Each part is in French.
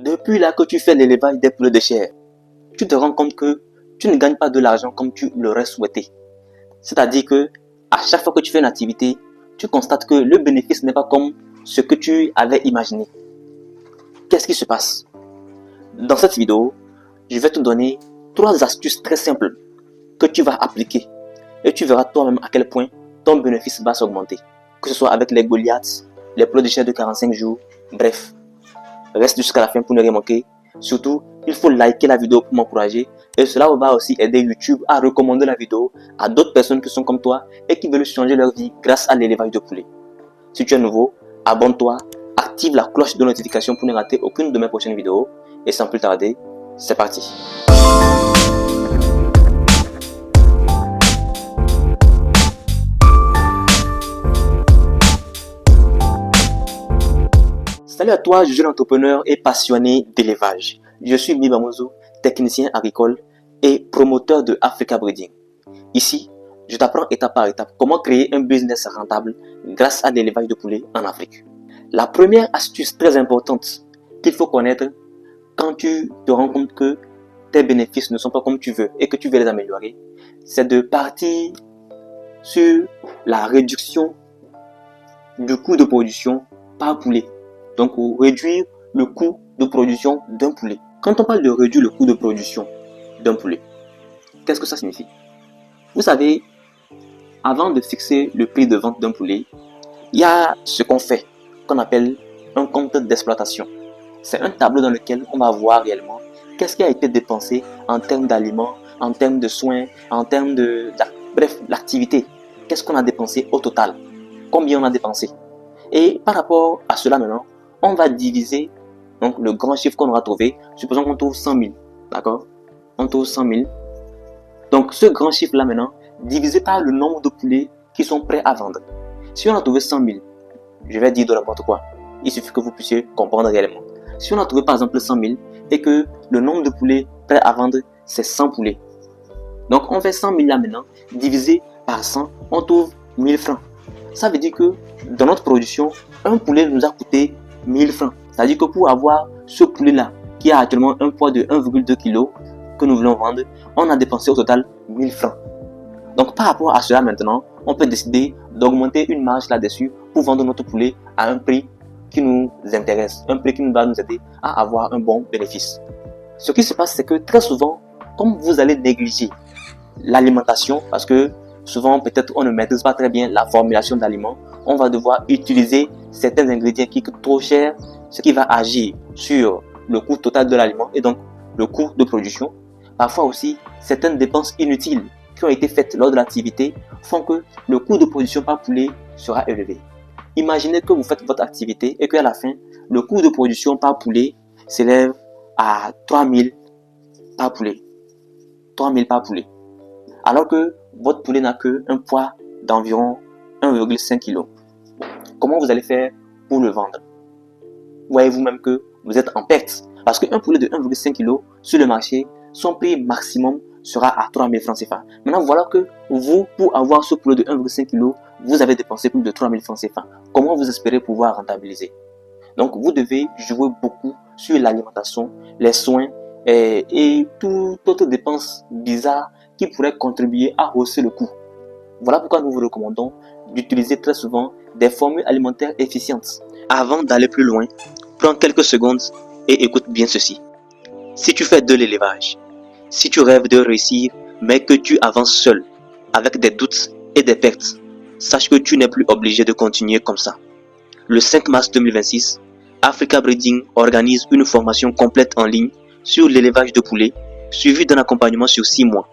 Depuis là que tu fais l'élevage des poulets de chair, tu te rends compte que tu ne gagnes pas de l'argent comme tu l'aurais souhaité. C'est-à-dire que à chaque fois que tu fais une activité, tu constates que le bénéfice n'est pas comme ce que tu avais imaginé. Qu'est-ce qui se passe? Dans cette vidéo, je vais te donner 3 astuces très simples que tu vas appliquer et tu verras toi-même à quel point ton bénéfice va s'augmenter. Que ce soit avec les Goliaths, les poulets de chair de 45 jours, bref. Reste jusqu'à la fin pour ne rien manquer. Surtout, il faut liker la vidéo pour m'encourager et cela va aussi aider YouTube à recommander la vidéo à d'autres personnes qui sont comme toi et qui veulent changer leur vie grâce à l'élevage de poulets. Si tu es nouveau, abonne-toi, active la cloche de notification pour ne rater aucune de mes prochaines vidéos et sans plus tarder, c'est parti. Salut à toi, jeune entrepreneur et passionné d'élevage. Je suis Miba Mozo, technicien agricole et promoteur de Africa Breeding. Ici, je t'apprends étape par étape comment créer un business rentable grâce à l'élevage de poulets en Afrique. La première astuce très importante qu'il faut connaître quand tu te rends compte que tes bénéfices ne sont pas comme tu veux et que tu veux les améliorer, c'est de partir sur la réduction du coût de production par poulet. Donc, réduire le coût de production d'un poulet. Quand on parle de réduire le coût de production d'un poulet, qu'est-ce que ça signifie? Vous savez, avant de fixer le prix de vente d'un poulet, il y a ce qu'on fait, qu'on appelle un compte d'exploitation. C'est un tableau dans lequel on va voir réellement qu'est-ce qui a été dépensé en termes d'aliments, en termes de soins, en termes bref, l'activité. Qu'est-ce qu'on a dépensé au total? Combien on a dépensé? Et par rapport à cela maintenant, on va diviser donc le grand chiffre qu'on aura trouvé. Supposons qu'on trouve 100 000. D'accord? On trouve 100 000. Donc ce grand chiffre là maintenant, divisé par le nombre de poulets qui sont prêts à vendre. Si on a trouvé 100 000, je vais dire de n'importe quoi. Il suffit que vous puissiez comprendre réellement. Si on a trouvé par exemple 100 000 et que le nombre de poulets prêts à vendre c'est 100 poulets. Donc on fait 100 000 là maintenant, divisé par 100, on trouve 1000 francs. Ça veut dire que dans notre production, un poulet nous a coûté 1000 francs. C'est-à-dire que pour avoir ce poulet-là, qui a actuellement un poids de 1,2 kg que nous voulons vendre, on a dépensé au total 1000 francs. Donc par rapport à cela maintenant, on peut décider d'augmenter une marge là-dessus pour vendre notre poulet à un prix qui nous intéresse, un prix qui va nous aider à avoir un bon bénéfice. Ce qui se passe, c'est que très souvent, comme vous allez négliger l'alimentation, parce que souvent peut-être on ne maîtrise pas très bien la formulation d'aliments, on va devoir utiliser certains ingrédients qui coûtent trop cher, ce qui va agir sur le coût total de l'aliment et donc le coût de production. Parfois aussi, certaines dépenses inutiles qui ont été faites lors de l'activité font que le coût de production par poulet sera élevé. Imaginez que vous faites votre activité et qu'à la fin, le coût de production par poulet s'élève à 3000 par poulet. 3000 par poulet. Alors que votre poulet n'a qu'un poids d'environ 1,5 kg. Comment vous allez faire pour le vendre? Voyez vous-même que vous êtes en perte. Parce qu'un poulet de 1,5 kg sur le marché, son prix maximum sera à 3000 francs CFA. Maintenant, voilà que vous, pour avoir ce poulet de 1,5 kg, vous avez dépensé plus de 3000 francs CFA. Comment vous espérez pouvoir rentabiliser? Donc, vous devez jouer beaucoup sur l'alimentation, les soins et toute autre dépense bizarre qui pourrait contribuer à hausser le coût. Voilà pourquoi nous vous recommandons d'utiliser très souvent des formules alimentaires efficientes. Avant d'aller plus loin, prends quelques secondes et écoute bien ceci. Si tu fais de l'élevage, si tu rêves de réussir, mais que tu avances seul, avec des doutes et des pertes, sache que tu n'es plus obligé de continuer comme ça. Le 5 mars 2026, Africa Breeding organise une formation complète en ligne sur l'élevage de poulets, suivie d'un accompagnement sur 6 mois.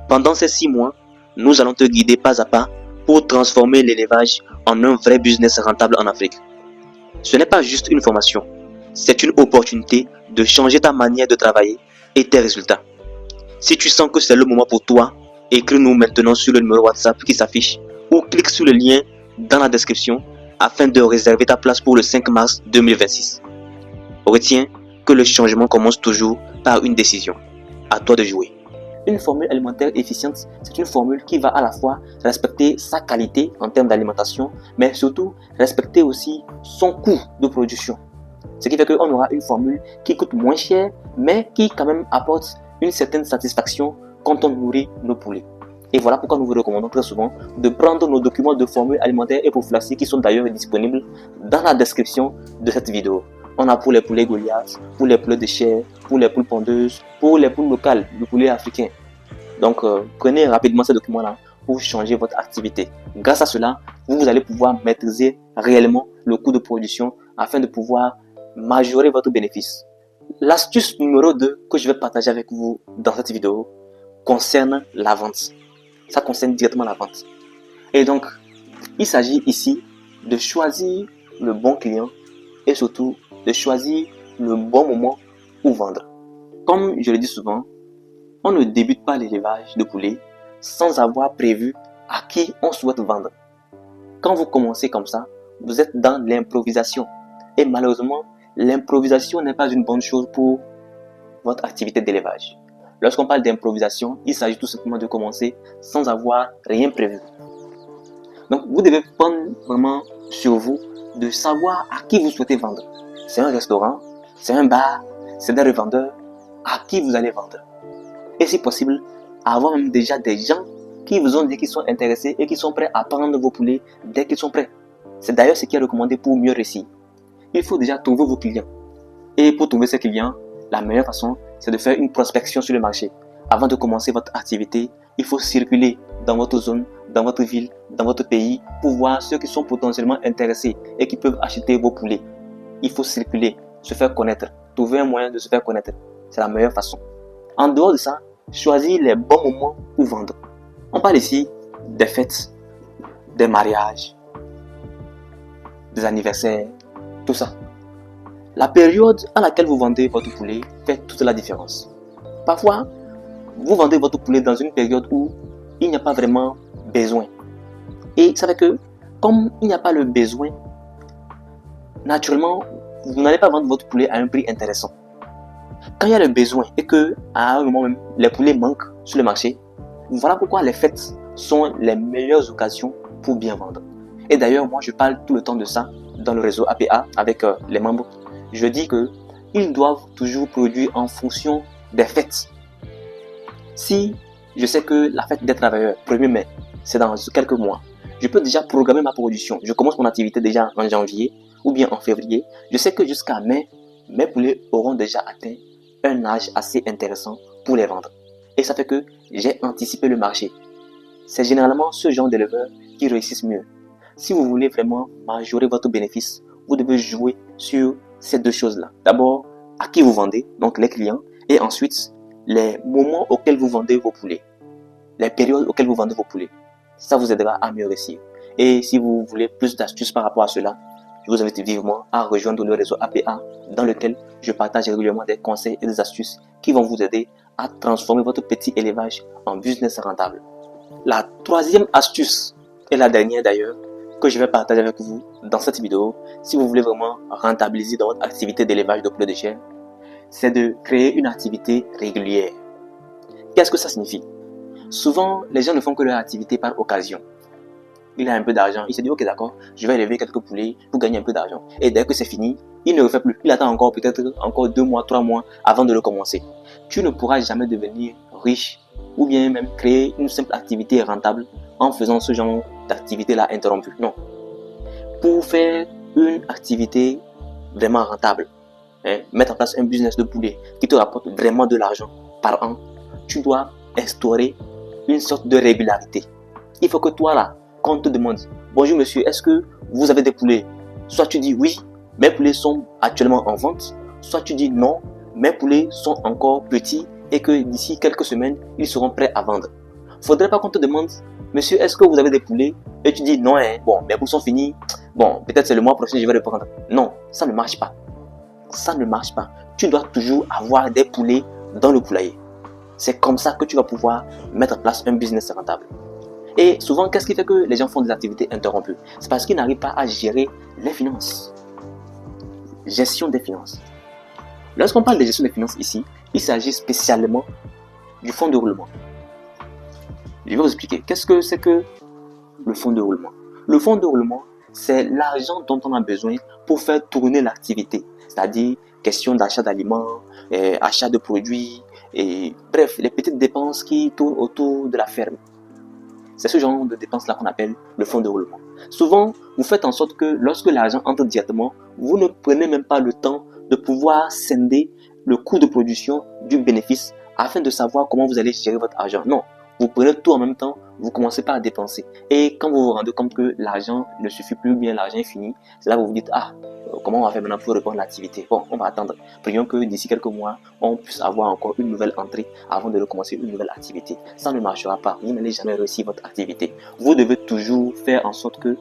Pendant ces 6 mois, nous allons te guider pas à pas pour transformer l'élevage en un vrai business rentable en Afrique. Ce n'est pas juste une formation, c'est une opportunité de changer ta manière de travailler et tes résultats. Si tu sens que c'est le moment pour toi, écris-nous maintenant sur le numéro WhatsApp qui s'affiche ou clique sur le lien dans la description afin de réserver ta place pour le 5 mars 2026. Retiens que le changement commence toujours par une décision. À toi de jouer. Une formule alimentaire efficiente, c'est une formule qui va à la fois respecter sa qualité en termes d'alimentation, mais surtout respecter aussi son coût de production. Ce qui fait qu'on aura une formule qui coûte moins cher, mais qui quand même apporte une certaine satisfaction quand on nourrit nos poulets. Et voilà pourquoi nous vous recommandons très souvent de prendre nos documents de formule alimentaire et prophylaxie qui sont d'ailleurs disponibles dans la description de cette vidéo. On a pour les poulets Goliath, pour les poulets de chair, pour les poules pondeuses, pour les poules locales, le poulet africain. Donc prenez rapidement ces documents-là pour changer votre activité. Grâce à cela, vous allez pouvoir maîtriser réellement le coût de production afin de pouvoir majorer votre bénéfice. L'astuce numéro 2 que je vais partager avec vous dans cette vidéo concerne la vente. Ça concerne directement la vente. Et donc, il s'agit ici de choisir le bon client et surtout de choisir le bon moment pour vendre. Comme je le dis souvent, on ne débute pas l'élevage de poulets sans avoir prévu à qui on souhaite vendre. Quand vous commencez comme ça, vous êtes dans l'improvisation. Et malheureusement, l'improvisation n'est pas une bonne chose pour votre activité d'élevage. Lorsqu'on parle d'improvisation, il s'agit tout simplement de commencer sans avoir rien prévu. Donc, vous devez prendre vraiment sur vous de savoir à qui vous souhaitez vendre. C'est un restaurant, c'est un bar, c'est des revendeurs, à qui vous allez vendre. Et si possible, avoir même déjà des gens qui vous ont dit qu'ils sont intéressés et qui sont prêts à prendre vos poulets dès qu'ils sont prêts. C'est d'ailleurs ce qui est recommandé pour mieux réussir. Il faut déjà trouver vos clients. Et pour trouver ces clients, la meilleure façon, c'est de faire une prospection sur le marché. Avant de commencer votre activité, il faut circuler dans votre zone, dans votre ville, dans votre pays pour voir ceux qui sont potentiellement intéressés et qui peuvent acheter vos poulets. Il faut circuler, se faire connaître, trouver un moyen de se faire connaître. C'est la meilleure façon. En dehors de ça, choisir les bons moments pour vendre. On parle ici des fêtes, des mariages, des anniversaires, tout ça. La période à laquelle vous vendez votre poulet fait toute la différence. Parfois, vous vendez votre poulet dans une période où il n'y a pas vraiment besoin. Et ça fait que, comme il n'y a pas le besoin, naturellement, vous n'allez pas vendre votre poulet à un prix intéressant. Quand il y a le besoin et que, à un moment même, les poulets manquent sur le marché, voilà pourquoi les fêtes sont les meilleures occasions pour bien vendre. Et d'ailleurs, moi, je parle tout le temps de ça dans le réseau APA avec les membres. Je dis qu'ils doivent toujours produire en fonction des fêtes. Si je sais que la fête des travailleurs, 1er mai, c'est dans quelques mois, je peux déjà programmer ma production. Je commence mon activité déjà en janvier ou bien en février. Je sais que jusqu'à mai, mes poulets auront déjà atteint un âge assez intéressant pour les vendre. Et ça fait que j'ai anticipé le marché. C'est généralement ce genre d'éleveurs qui réussissent mieux. Si vous voulez vraiment majorer votre bénéfice, vous devez jouer sur ces deux choses-là. D'abord, à qui vous vendez, donc les clients, et ensuite, les moments auxquels vous vendez vos poulets, les périodes auxquelles vous vendez vos poulets. Ça vous aidera à mieux réussir. Et si vous voulez plus d'astuces par rapport à cela, je vous invite vivement à rejoindre le réseau APA dans lequel je partage régulièrement des conseils et des astuces qui vont vous aider à transformer votre petit élevage en business rentable. La troisième astuce, et la dernière d'ailleurs, que je vais partager avec vous dans cette vidéo, si vous voulez vraiment rentabiliser dans votre activité d'élevage de poulets de chair, c'est de créer une activité régulière. Qu'est-ce que ça signifie? Souvent, les gens ne font que leur activité par occasion. Il a un peu d'argent, il se dit ok d'accord, je vais élever quelques poulets pour gagner un peu d'argent. Et dès que c'est fini, il ne le fait plus. Il attend encore peut-être encore 2 mois, 3 mois avant de le commencer. Tu ne pourras jamais devenir riche ou bien même créer une simple activité rentable en faisant ce genre d'activité-là interrompue. Non. Pour faire une activité vraiment rentable, mettre en place un business de poulet qui te rapporte vraiment de l'argent par an, tu dois instaurer une sorte de régularité. Il faut que toi là, quand on te demande bonjour monsieur, est-ce que vous avez des poulets? Soit tu dis oui, mes poulets sont actuellement en vente, soit tu dis non, mes poulets sont encore petits et que d'ici quelques semaines, ils seront prêts à vendre. Faudrait pas qu'on te demande monsieur, est-ce que vous avez des poulets? Et tu dis non, bon, mes poules sont finis, bon, peut-être c'est le mois prochain, je vais reprendre. Non, ça ne marche pas. Ça ne marche pas. Tu dois toujours avoir des poulets dans le poulailler. C'est comme ça que tu vas pouvoir mettre en place un business rentable. Et souvent, qu'est-ce qui fait que les gens font des activités interrompues? C'est parce qu'ils n'arrivent pas à gérer les finances. Gestion des finances. Lorsqu'on parle de gestion des finances ici, il s'agit spécialement du fonds de roulement. Je vais vous expliquer. Qu'est-ce que c'est que le fonds de roulement? Le fonds de roulement, c'est l'argent dont on a besoin pour faire tourner l'activité. C'est-à-dire, question d'achat d'aliments, achat de produits, et bref, les petites dépenses qui tournent autour de la ferme. C'est ce genre de dépenses-là qu'on appelle le fonds de roulement. Souvent, vous faites en sorte que lorsque l'argent entre directement, vous ne prenez même pas le temps de pouvoir scinder le coût de production du bénéfice afin de savoir comment vous allez gérer votre argent. Non, vous prenez tout en même temps, vous commencez par dépenser. Et quand vous vous rendez compte que l'argent ne suffit plus, bien l'argent est fini, c'est là que vous vous dites, ah, comment on va faire maintenant pour reprendre l'activité? Bon, on va attendre. Prions que d'ici quelques mois, on puisse avoir encore une nouvelle entrée avant de recommencer une nouvelle activité. Ça ne marchera pas. Vous n'allez jamais réussir votre activité. Vous devez toujours faire en sorte que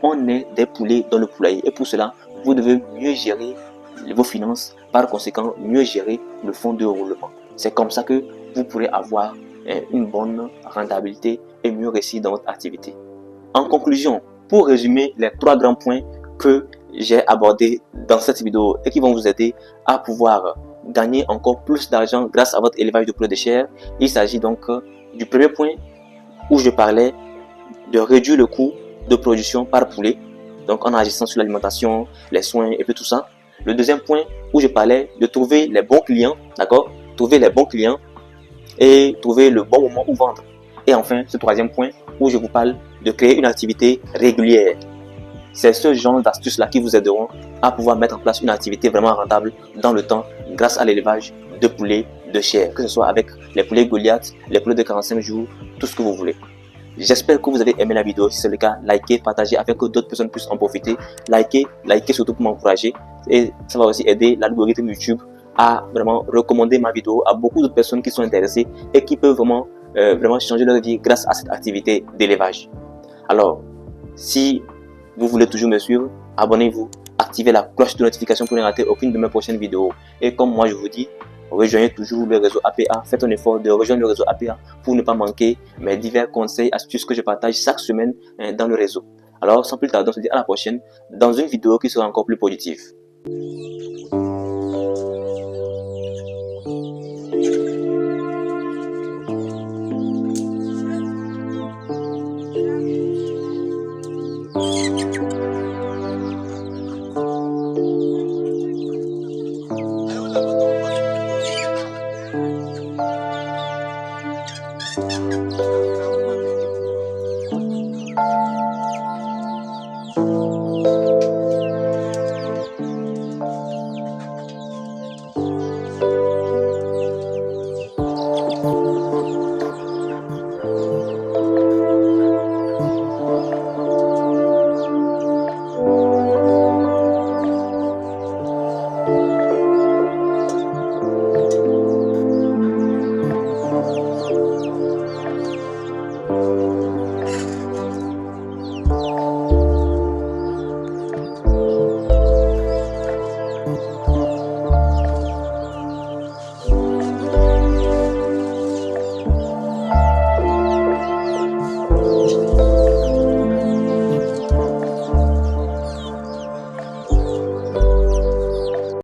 on ait des poulets dans le poulailler. Et pour cela, vous devez mieux gérer vos finances, par conséquent, mieux gérer le fonds de roulement. C'est comme ça que vous pourrez avoir une bonne rentabilité et mieux réussir dans votre activité. En conclusion, pour résumer les 3 grands points que j'ai abordés dans cette vidéo et qui vont vous aider à pouvoir gagner encore plus d'argent grâce à votre élevage de poulets de chair, il s'agit donc du premier point où je parlais de réduire le coût de production par poulet, donc en agissant sur l'alimentation, les soins et puis tout ça. Le deuxième point où je parlais de trouver les bons clients, d'accord, trouver les bons clients et trouver le bon moment où vendre. Et enfin, ce troisième point où je vous parle de créer une activité régulière. C'est ce genre d'astuces-là qui vous aideront à pouvoir mettre en place une activité vraiment rentable dans le temps grâce à l'élevage de poulets de chair, que ce soit avec les poulets Goliath, les poulets de 45 jours, tout ce que vous voulez. J'espère que vous avez aimé la vidéo. Si c'est le cas, likez, partagez afin que d'autres personnes puissent en profiter. Likez surtout pour m'encourager. Et ça va aussi aider l'algorithme YouTube à vraiment recommander ma vidéo à beaucoup d'autres personnes qui sont intéressées et qui peuvent vraiment changer leur vie grâce à cette activité d'élevage. Alors, si vous voulez toujours me suivre, abonnez-vous, activez la cloche de notification pour ne rater aucune de mes prochaines vidéos. Et comme moi je vous dis, rejoignez toujours le réseau APA. Faites un effort de rejoindre le réseau APA pour ne pas manquer mes divers conseils, astuces que je partage chaque semaine dans le réseau. Alors, sans plus tarder, on se dit à la prochaine dans une vidéo qui sera encore plus positive.